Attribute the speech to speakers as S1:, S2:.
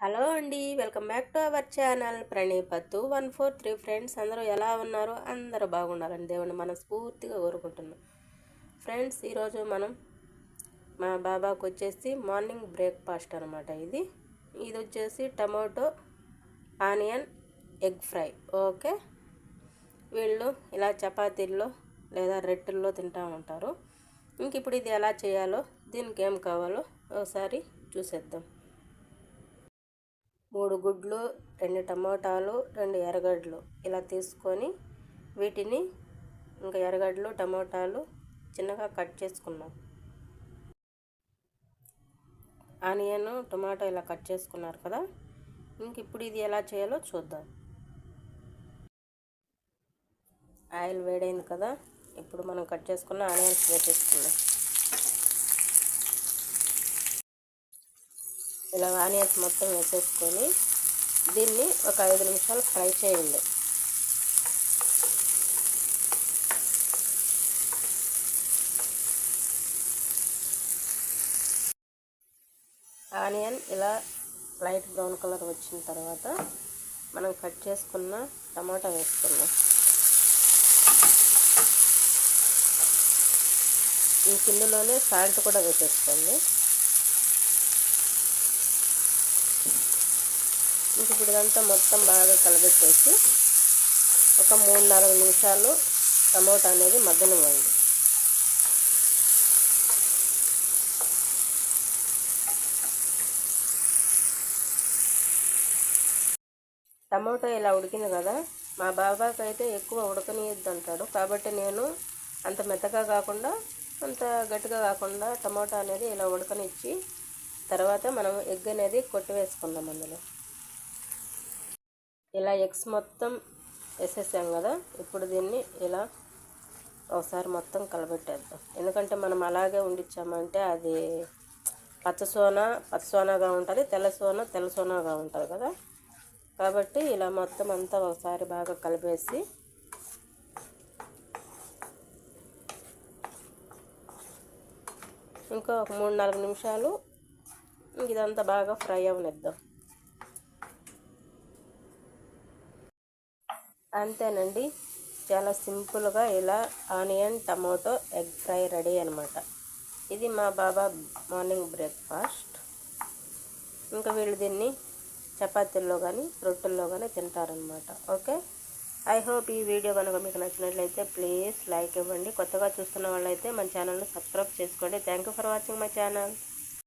S1: Hello అండి, welcome back to our channel ప్రణీపత్తు 143. Friends అందరూ ఎలా ఉన్నారు? అందరూ బాగుండాలని దేవుని మనస్ఫూర్తిగా కోరుకుంటున్నాం. ఫ్రెండ్స్ ఈరోజు మనం మా బాబాకు వచ్చేసి మార్నింగ్ బ్రేక్ఫాస్ట్ అనమాట. ఇది వచ్చేసి tomato onion egg fry. Okay, వీళ్ళు ఇలా చపాతీల్లో లేదా రొట్టెల్లో తింటూ ఉంటారు. ఇంక ఇప్పుడు ఇది ఎలా చేయాలో, దీనికి ఏం కావాలో ఒకసారి చూసేద్దాం. 3 గుడ్లు, 2 టమోటాలు, 2 ఎర్రగడ్డలు ఇలా తీసుకొని వీటిని ఇంకా ఎర్రగడ్డలు టమోటాలు చిన్నగా కట్ చేసుకున్నాం. ఆనియన్ టమాటో ఇలా కట్ చేసుకున్నారు కదా. ఇంక ఇప్పుడు ఇది ఎలా చేయాలో చూద్దాం. ఆయిల్ వేడైంది కదా, ఇప్పుడు మనం కట్ చేసుకున్న ఆనియన్స్ వేసేసుకుందాం. ఇలా ఆనియన్స్ మొత్తం వేసేసుకొని దీన్ని ఒక 5 నిమిషాలు ఫ్రై చేయండి. ఆనియన్ ఇలా లైట్ బ్రౌన్ కలర్ వచ్చిన తర్వాత మనం కట్ చేసుకున్న టమాటా వేసుకున్నాం. ఈ కిందలోనే సాల్ట్ కూడా వేసేసుకోండి. ఇంక ఇప్పుడు ఇదంతా మొత్తం బాగా కలబెట్టేసి ఒక 3-4 నిమిషాలు టమోటా అనేది మగ్గనివ్వండి. టమోటా ఇలా ఉడికింది కదా, మా బాబాకి అయితే ఎక్కువ ఉడకనియద్దు అంటాడు. కాబట్టి నేను అంత మెత్తగా కాకుండా అంత గట్టిగా కాకుండా టమోటా అనేది ఇలా ఉడకనిచ్చి తర్వాత మనం ఎగ్ అనేది కొట్టివేసుకున్నాం. అందులో ఇలా ఎగ్స్ మొత్తం వేసేసాం కదా, ఇప్పుడు దీన్ని ఇలా ఒకసారి మొత్తం కలబెట్టేద్దాం. ఎందుకంటే మనం అలాగే ఉండిచ్చామంటే అది పచ్చసోనాగా ఉంటుంది, తెల్లసోనాగా ఉంటుంది కదా. కాబట్టి ఇలా మొత్తం అంతా ఒకసారి బాగా కలిపేసి ఇంకా ఒక 3-4 నిమిషాలు ఇదంతా బాగా ఫ్రై అవనిద్దాం. అంతేనండి, చాలా సింపుల్గా ఇలా onion tomato egg fry ready అనమాట. ఇది మా బాబా మార్నింగ్ బ్రేక్ఫాస్ట్. ఇంకా వీళ్ళు దీన్ని చపాతీల్లో కానీ రొట్టెల్లో కానీ తింటారనమాట. ఓకే, ఐ హోప్ ఈ వీడియో కనుక మీకు నచ్చినట్లయితే ప్లీజ్ లైక్ ఇవ్వండి. కొత్తగా చూస్తున్న వాళ్ళైతే మన ఛానల్ని సబ్స్క్రైబ్ చేసుకోండి. Thank you for watching my channel.